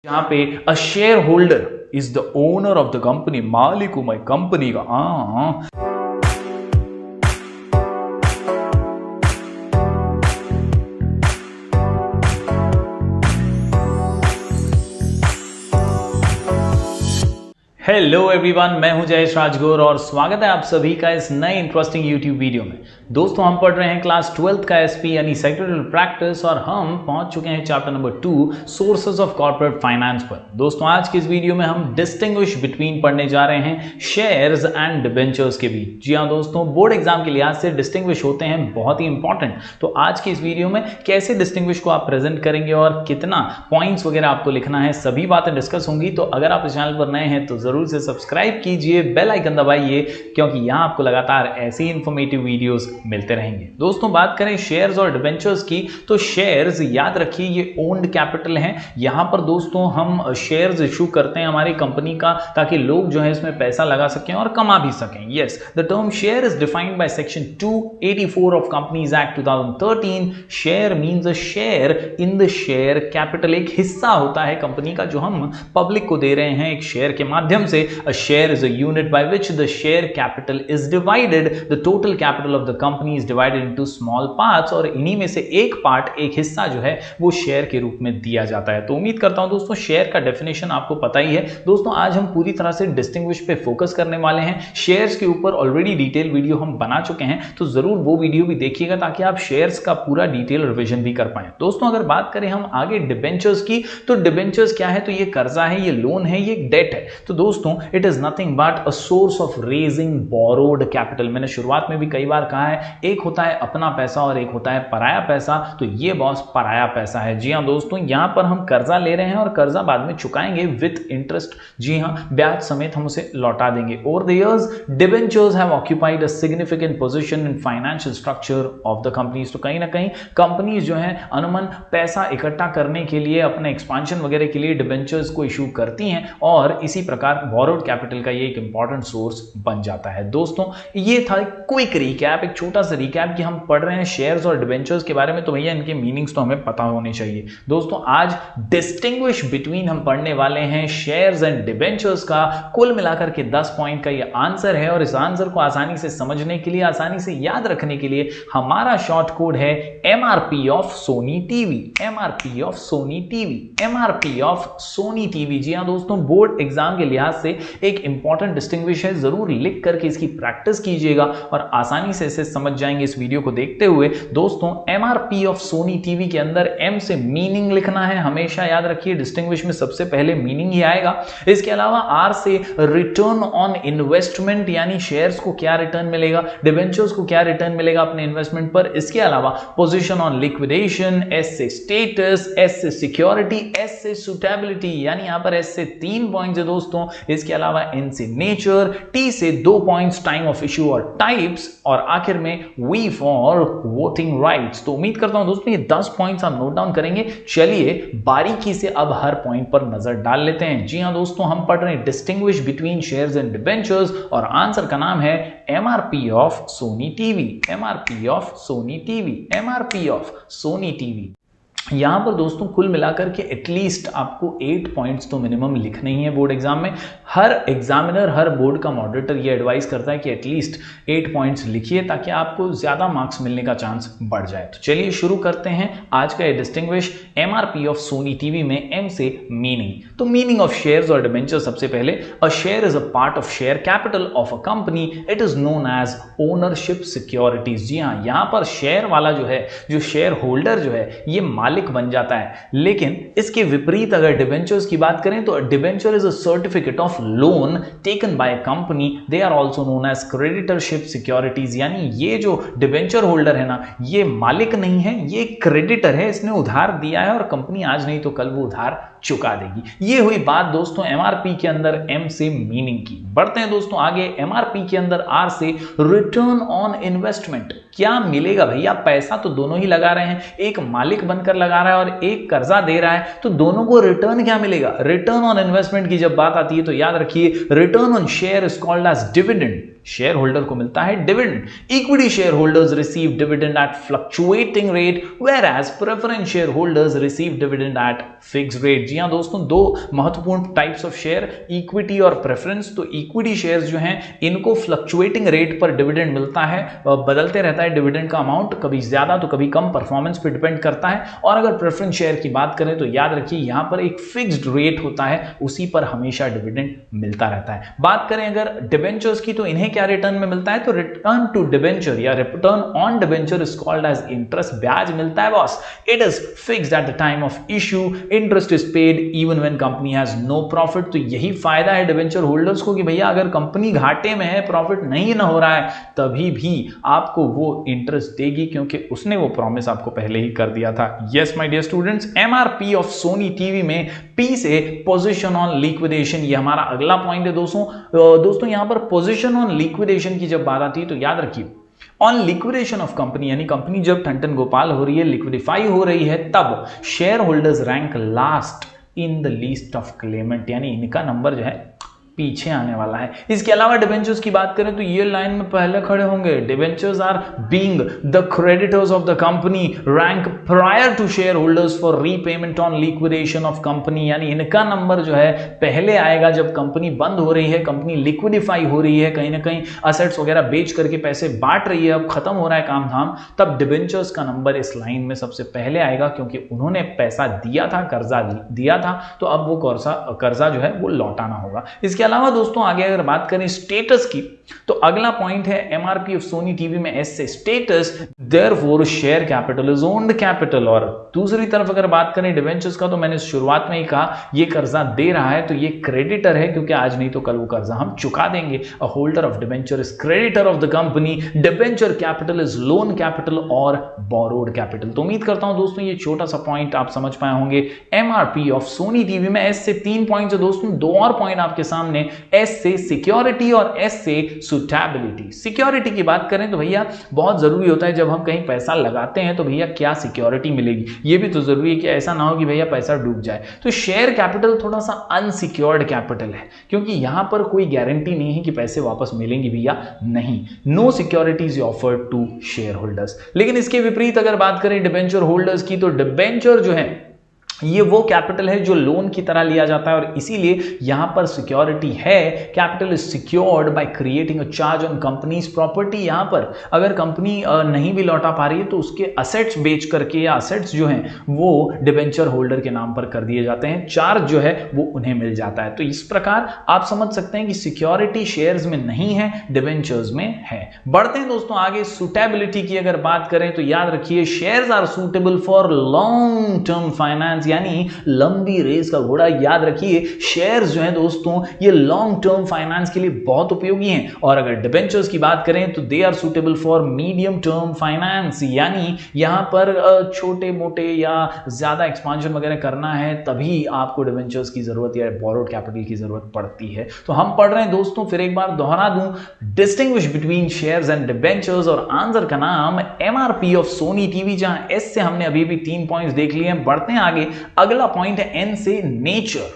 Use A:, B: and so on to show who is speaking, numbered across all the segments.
A: जहां पे a share holder is the owner of the company, मालिक हूं मैं कंपनी का। हेलो एवरीवन, मैं हूं जयेश राजगौर और स्वागत है आप सभी का इस नए इंटरेस्टिंग यूट्यूब वीडियो में। दोस्तों, हम पढ़ रहे हैं क्लास 12th का एसपी यानी सेक्रेटरियल प्रैक्टिस और हम पहुंच चुके हैं chapter number 2 sources of corporate finance पर। दोस्तों, आज की इस वीडियो में हम डिस्टिंग्विश बिटवीन पढ़ने जा रहे हैं शेयर्स एंड डिबेंचर्स के बीच। जी हाँ दोस्तों, बोर्ड एग्जाम के लिहाज से डिस्टिंग्विश होते हैं बहुत ही इंपॉर्टेंट। तो आज की इस वीडियो में कैसे डिस्टिंग्विश को आप प्रेजेंट करेंगे और कितना पॉइंट्स वगैरह आपको लिखना है, सभी बातें डिस्कस होंगी। तो अगर आप इस चैनल पर नए हैं तो जरूर से सब्सक्राइब कीजिए, बेल आइकन दबाइए, क्योंकि यहां आपको लगातार ऐसे ही इंफॉर्मेटिव वीडियोस मिलते रहेंगे। दोस्तों, बात करें शेयर्स और डिबेंचर्स की, तो शेयर्स याद रखिए ये ओन्ड कैपिटल हैं। यहां पर दोस्तों हम शेयर्स इशू करते हैं हमारी कंपनी का, ताकि लोग जो है इसमें पैसा लगा सकें और कमा भी सकें। Yes, the term share is defined by section 284 of companies act 2013। Share means a share in the share capital, एक हिस्सा होता है कंपनी का जो हम पब्लिक को दे रहे हैं एक शेयर के माध्यम से। A share is a unit by which the share capital is divided. The total capital of the company is divided into small parts और इन्हीं में से एक पार्ट, एक हिस्सा जो है वो शेयर के रूप में दिया जाता है। तो उम्मीद करता हूं दोस्तों शेयर का डेफिनेशन आपको पता ही है। दोस्तों, आज हम पूरी तरह से डिस्टिंग्विश पे फोकस करने वाले हैं। शेयर्स के ऊपर ऑलरेडी डिटेल वीडियो हम बना चुके हैं, तो जरूर वो वीडियो भी देखिएगा ताकि आप शेयर्स का पूरा डिटेल रिविजन भी कर पाए। दोस्तों, अगर बात करें हम आगे डिबेंचर्स की, तो डिबेंचर्स क्या है? तो ये कर्जा है, ये लोन है, ये डेट है। तो दोस्तों, it is nothing but a source of raising borrowed capital. मैंने शुरुआत में भी कई बार कहा है, एक होता है अपना पैसा और एक होता है पराया पैसा। तो ये बॉस पराया पैसा है। जी हाँ दोस्तों, यहां पर हम कर्जा ले रहे हैं और कर्जा बाद में चुकाएंगे विद इंटरेस्ट। जी हाँ, ब्याज समेत हम उसे लौटा देंगे। Over the years debentures have occupied a significant position in financial structure of the companies. तो कहीं ना कहीं कंपनीज जो है अनमन पैसा इकट्ठा करने के लिए, अपने एक्सपांशन वगैरह के लिए डिबेंचर्स को इशू करती हैं और इसी प्रकार बोरोड कैपिटल का ये एक इंपॉर्टेंट सोर्स बन जाता है। दोस्तों, ये था क्विक रिकैप, एक छोटा सा रिकैप कि हम पढ़ रहे हैं शेयर्स और डिबेंचर्स के बारे में, तो भैया इनके मीनिंग्स तो हमें पता होने चाहिए। दोस्तों, आज डिस्टिंग्विश बिटवीन हम पढ़ने वाले हैं शेयर्स एंड डिबेंचर्स का। कुल मिलाकर के 10 पॉइंट का ये आंसर है और इस आंसर को आसानी से समझने के लिए, आसानी से याद रखने के लिए हमारा शॉर्ट कोड है MRP of Sony TV. MRP of Sony TV, MRP of Sony TV. जी हाँ दोस्तों, बोर्ड एग्जाम के लिहाज से एक इंपॉर्टेंट डिस्टिंग्विश है। जरूर लिख करके इसकी प्रैक्टिस कीजिएगा और आसानी से इसे समझ जाएंगे इस वीडियो को देखते हुए। दोस्तों, MRP ऑफ सोनी टीवी के अंदर M से मीनिंग लिखना है, हमेशा याद रखिए। डिस्टिंग्विश में सबसे पहले मीनिंग ही आएगा। इसके अलावा R से रिटर्न ऑन इन्वेस्टमेंट, यानी शेयर्स को क्या रिटर्न मिलेगा, डिबेंचर्स को क्या रिटर्न मिलेगा अपने इन्वेस्टमेंट पर। इसके अलावा पोजीशन ऑन लिक्विडेशन, S से स्टेटस, S से सिक्योरिटी, S से सुटेबिलिटी, यानी यहां पर S से 3 पॉइंट्स है दोस्तों। इसके अलावा N से नेचर, T से 2 पॉइंट्स टाइम ऑफ इशू और टाइप्स, और आखिर में V फॉर वोटिंग राइट्स। तो उम्मीद करता हूं दोस्तों ये 10 पॉइंट्स आप नोट डाउन करेंगे। चलिए बारीकी से अब हर पॉइंट पर नजर डाल लेते हैं। जी हां दोस्तों, हम पढ़ रहे हैं distinguish between shares and debentures और आंसर का नाम है MRP of Sony TV. MRP of Sony TV, MRP of Sony TV. यहां पर दोस्तों कुल मिलाकर के एटलीस्ट आपको 8 पॉइंट्स तो मिनिमम लिखने ही है बोर्ड एग्जाम में। हर एग्जामिनर, हर बोर्ड का मॉडरेटर ये एडवाइस करता है कि एटलीस्ट 8 पॉइंट्स लिखिए ताकि आपको ज्यादा मार्क्स मिलने का चांस बढ़ जाए। तो चलिए शुरू करते हैं आज का ये distinguish MRP of Sony TV में M से मीनिंग। तो मीनिंग ऑफ शेयर्स और डिबेंचर, सबसे पहले a share is a part of share capital of a company. It is known as ownership securities. जी हाँ, यहां पर शेयर वाला जो है, जो शेयर होल्डर जो है, ये मालिक बन जाता है। लेकिन इसके विपरीत अगर डिबेंचर्स की बात करें तो debenture is a certificate of loan taken by company. They are also known as creditorship securities. यानी ये जो डिबेंचर होल्डर है ना, ये मालिक नहीं है, ये क्रेडिटर है। इसने उधार दिया है और कंपनी आज नहीं तो कल वो उधार चुका देगी। ये हुई बात दोस्तों MRP के अंदर M से मीनिंग की। बढ़ते हैं दोस्तों आगे। MRP के अंदर R से रिटर्न ऑन इन्वेस्टमेंट। क्या मिलेगा भैया? पैसा तो दोनों ही लगा रहे हैं, एक मालिक बनकर लगा रहा है और एक कर्जा दे रहा है, तो दोनों को रिटर्न क्या मिलेगा? रिटर्न ऑन इन्वेस्टमेंट की जब बात आती है तो याद रखिए, return on share is called as dividend. Share holder को मिलता है dividend. Equity share holders receive dividend at fluctuating rate where as preference share holders receive dividend at fix rate. जी हाँ दोस्तों, दो महत्वपूर्ण टाइप्स ऑफ शेयर, इक्विटी और preference. तो इक्विटी शेयर्स जो हैं इनको फ्लक्चुएटिंग रेट पर डिविडेंड मिलता है, बदलते रहता है डिविडेंड का अमाउंट, कभी ज्यादा तो कभी कम, परफॉर्मेंस पे डिपेंड करता है। और अगर प्रेफरेंस शेयर की बात करें तो याद रखिए यहां पर एक फिक्स्ड रेट होता है, उसी पर हमेशा डिविडेंड मिलता रहता है। बात करें अगर डिबेंचर्स की तो इन्हें क्या रिटर्न में मिलता है, तो रिटर्न टू डिबेंचर या return on debenture is called as interest. ब्याज मिलता है boss, it is fixed at the time of issue, interest is paid even when company has no profit. तो यही फायदा है डिबेंचर होल्डर्स को कि भैया अगर कंपनी घाटे में है, प्रॉफिट नहीं ना हो रहा है, तभी भी आपको वो इंटरेस्ट देगी क्योंकि उसने वो प्रॉमिस आपको पहले ही कर दिया था। Yes my dear students, MRP of Sony TV में पी से पोजीशन ऑन लिक्विडेशन, ये हमारा अगला पॉइंट है दोस्तों यहां पर पोजीशन ऑन लिक्विडेशन की जब बात आती है तो याद रखिए ऑन लिक्विडेशन ऑफ कंपनी, यानी कंपनी जब ठन गोपाल हो रही है, लिक्विडिफाई हो रही है, तब share holders rank last in the list of Clement, यानी इनका नंबर जो है पीछे आने वाला है। इसके अलावा डिबेंचर्स की बात करें तो ये लाइन में पहले खड़े होंगे। Debentures are being the creditors of the company, rank prior to shareholders for repayment on liquidation of company, यानी इनका नंबर जो है पहले आएगा जब कंपनी बंद हो रही है, कंपनी लिक्विडिफाई हो रही है, कहीं ना कहीं असेट्स वगैरह बेच करके पैसे बांट रही है, अब खत्म हो रहा है काम धाम, तब डिबेंचर्स का नंबर इस लाइन में सबसे पहले आएगा क्योंकि उन्होंने पैसा दिया था, कर्जा दिया था, तो अब वो कर्जा जो है वो लौटाना होगा। इसके अलावा दोस्तों आगे अगर बात करें स्टेटस की तो अगला पॉइंट है एमआरपी ऑफ सोनी टीवी में एस से status, therefore share capital is owned capital. और दूसरी तरफ अगर बात करें डिबेंचर्स का तो मैंने शुरुआत में ही कहा ये कर्जा दे रहा है तो ये क्रेडिटर है क्योंकि आज नहीं तो कल वो कर्जा हम चुका देंगे। A holder of debenture is creditor of the company, debenture capital is loan capital और बोरोड कैपिटल। तो उम्मीद करता हूं दोस्तों ये छोटा सा पॉइंट आप समझ पाए होंगे। एमआरपी ऑफ सोनी टीवी में एस से 3 पॉइंट है दोस्तों, 2 और पॉइंट आपके सामने, एस से सिक्योरिटी और एस से सुटेबिलिटी। सिक्योरिटी की बात करें तो भैया बहुत जरूरी होता है जब हम कहीं पैसा लगाते हैं तो भैया क्या सिक्योरिटी मिलेगी, ये भी तो जरूरी है कि ऐसा ना हो कि भैया पैसा डूब जाए। तो शेयर कैपिटल थोड़ा सा अनसिक्योर्ड कैपिटल है क्योंकि यहां पर कोई गारंटी नहीं है कि पैसे वापस मिलेंगे भैया, नहीं, no securities offered to shareholders. लेकिन इसके विपरीत अगर बात करें डिबेंचर होल्डर्स की तो डिबेंचर जो है ये वो कैपिटल है जो लोन की तरह लिया जाता है और इसीलिए यहां पर सिक्योरिटी है। Capital is secured by creating a charge on companies property. यहां पर अगर कंपनी नहीं भी लौटा पा रही है तो उसके असेट्स बेच करके या असेट्स जो हैं वो डिबेंचर होल्डर के नाम पर कर दिए जाते हैं, चार्ज जो है वो उन्हें मिल जाता है। तो इस प्रकार आप समझ सकते हैं कि सिक्योरिटी शेयर्स में नहीं है, डिबेंचर्स में है। बढ़ते हैं दोस्तों आगे, सुटेबिलिटी की अगर बात करें तो याद रखिए shares are suitable for long term finance, यानी लंबी रेस का घोड़ा। याद रखिए शेयर्स जो हैं दोस्तों ये लॉन्ग टर्म फाइनेंस के लिए बहुत उपयोगी हैं। और अगर डिबेंचर्स की बात करें तो they are suitable for medium term finance, यानी यहां पर छोटे मोटे या ज्यादा एक्सपांशन वगैरह करना है तभी आपको डिबेंचर्स की जरूरत या बोरोड कैपिटल की जरूरत पड़ती है। तो हम पढ़ रहे हैं दोस्तों, फिर एक बार दोहरा दूं, distinguish between shares and debentures, और आंसर का नाम एमआरपी ऑफ सोनी टीवी, जहां एस से हमने अभी भी 3 पॉइंट्स देख लिए हैं। बढ़ते हैं आगे, अगला पॉइंट है एन से नेचर।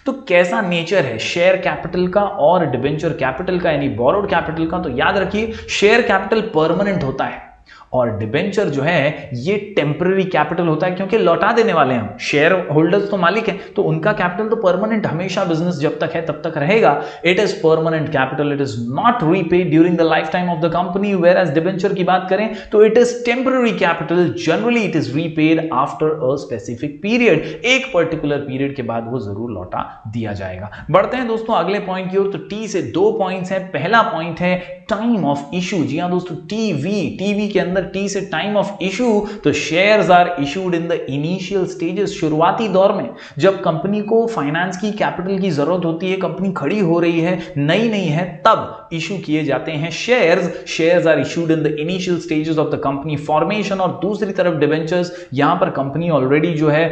A: तो कैसा नेचर है शेयर कैपिटल का और डिबेंचर कैपिटल का यानी बोरोड कैपिटल का, तो याद रखिए शेयर कैपिटल परमानेंट होता है और डिबेंचर जो है ये टेम्पररी कैपिटल होता है क्योंकि लौटा देने वाले हम, शेयर होल्डर्स तो मालिक हैं तो उनका कैपिटल तो परमानेंट, हमेशा बिजनेस जब तक है तब तक रहेगा। It is permanent capital, it is not repaid during the lifetime of the company. Whereas debenture की बात करें तो it is temporary capital, generally it is repaid after a specific period, एक पर्टिकुलर पीरियड के बाद वो जरूर लौटा दिया जाएगा। बढ़ते हैं दोस्तों अगले पॉइंट की ओर, तो टी से 2 पॉइंट्स हैं। पहला पॉइंट है टाइम ऑफ इशू। जी हां दोस्तों, टीवी के अंदर टी से टाइम ऑफ इशू, तो shares are issued in the initial stages, शुरुआती दौर में जब कंपनी को फाइनेंस की, कैपिटल की जरूरत होती है, कंपनी खड़ी हो रही है, नई है, तब इशू किए जाते हैं shares are issued in the initial stages of the company formation. और दूसरी तरफ डिबेंचर्स, यहां पर कंपनी ऑलरेडी जो है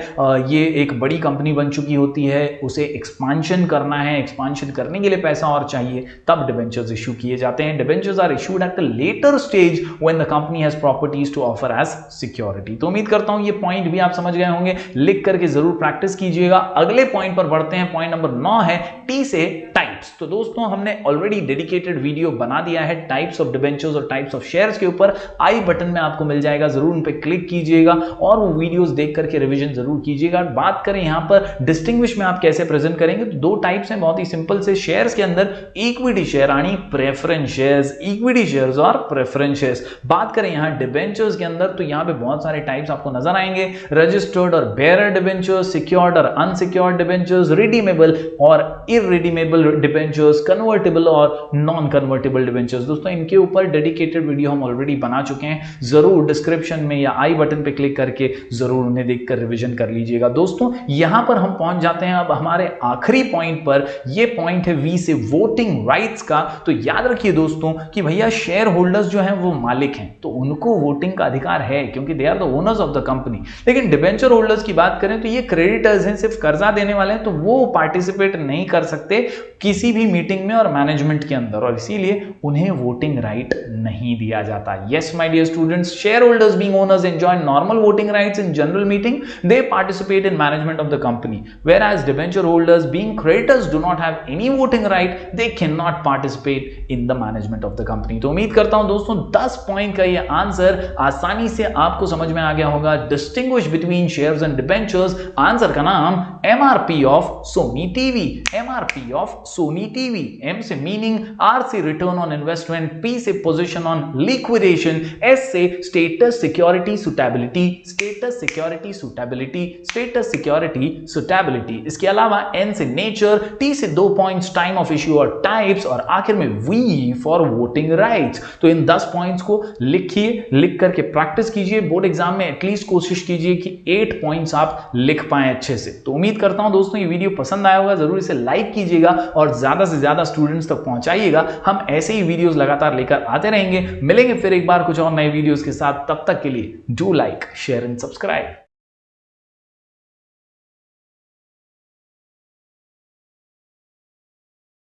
A: ये एक बड़ी कंपनी बन चुकी होती है, उसे एक्सपांशन करना है, एक्सपांशन करने के लिए पैसा और चाहिए, तब डिबेंचर्स इशू किए जाते हैं। Debentures are issued at the later stage when the company has properties to offer as security. तो उम्मीद करता हूं ये पॉइंट भी आप समझ गए होंगे, लिख करके जरूर प्रैक्टिस कीजिएगा। अगले पॉइंट पर बढ़ते हैं, पॉइंट नंबर 9 है टी से टाइप्स। तो दोस्तों हमने ऑलरेडी डेडिकेटेड वीडियो बना दिया है टाइप्स ऑफ डिबेंचर्स और टाइप्स ऑफ शेयर्स के ऊपर, आई बटन में आपको मिल जाएगा, जरूर उन पे क्लिक कीजिएगा और वो वीडियोस देख करके रिवीजन जरूर कीजिएगा। बात करें यहां पर डिस्टिंग्विश में आप कैसे प्रेजेंट करेंगे, तो दो टाइप्स हैं बहुत ही सिंपल से। शेयर्स के अंदर इक्विटी शेयर यानी प्रेफरेंस शेयर्स, इक्विटी शेयर्स और प्रेफरेंस शेयर्स। बात करें यहां डिबेंचर्स के अंदर तो यहां पे बहुत सारे टाइप्स आपको नजर आएंगे, रजिस्टर्ड और बेयरर डिबेंचर्स, सिक्योर्ड और अनसिक्योर्ड डिबेंचर्स, रिडीमेबल और इररिडीमेबल डिबेंचर्स, कन्वर्टेबल और नॉन कन्वर्टेबल डिबेंचर्स। दोस्तों इनके ऊपर डेडिकेटेड वीडियो हम ऑलरेडी बना चुके हैं, जरूर डिस्क्रिप्शन में या आई बटन पे क्लिक करके जरूर उन्हें देखकर रिवीजन कर लीजिएगा। दोस्तों यहां पर हम पहुंच जाते हैं अब हमारे आखिरी पॉइंट पर। यह पॉइंट है वी से वोटिंग राइट्स का। तो याद रखिए दोस्तों कि भैया शेयर होल्डर्स जो हैं वो मालिक हैं, तो उनको वोटिंग का अधिकार है क्योंकि they are the owners of the company. लेकिन डिबेंचर होल्डर्स की बात करें तो ये क्रेडिटर्स हैं, सिर्फ कर्जा देने वाले हैं, तो वो पार्टिसिपेट नहीं कर सकते किसी भी मीटिंग में और मैनेजमेंट के अंदर, और इसीलिए उन्हें वोटिंग राइट नहीं दिया जाता। Yes my dear students, share holders being owners enjoy normal voting rights in general meeting, they participate in management of the company, whereas debenture holders being creditors do not have any voting right, they cannot participate in the management of the company। तो उम्मीद करता हूं दोस्तों 10 point का ये answer आसानी से आपको समझ में आ गया होगा। Distinguish between shares and debentures, answer का नाम MRP of Sony TV, MRP of Sony TV. M से मीनिंग, आर से रिटर्न ऑन इन्वेस्टमेंट, पी से पोजीशन ऑन लिक्विडेशन, एस से status security suitability, status security suitability, status security suitability. इसके अलावा N से nature, T से 2 points time of issue और types, और आखिर में वी फॉर वोटिंग राइट्स। तो इन 10 पॉइंट्स को लिखिए, लिख करके प्रैक्टिस कीजिए, बोर्ड एग्जाम में एटलीस्ट कोशिश कीजिए कि 8 पॉइंट्स आप लिख पाए अच्छे से। तो उम्मीद करता हूं दोस्तों ये वीडियो पसंद आया होगा, जरूर इसे लाइक कीजिएगा और ज्यादा से ज्यादा स्टूडेंट्स तक पहुंचाइएगा। हम ऐसे ही वीडियोस लगातार लेकर आते रहेंगे, मिलेंगे फिर एक बार कुछ और नए वीडियोस के साथ। तब तक के लिए do like, share and subscribe.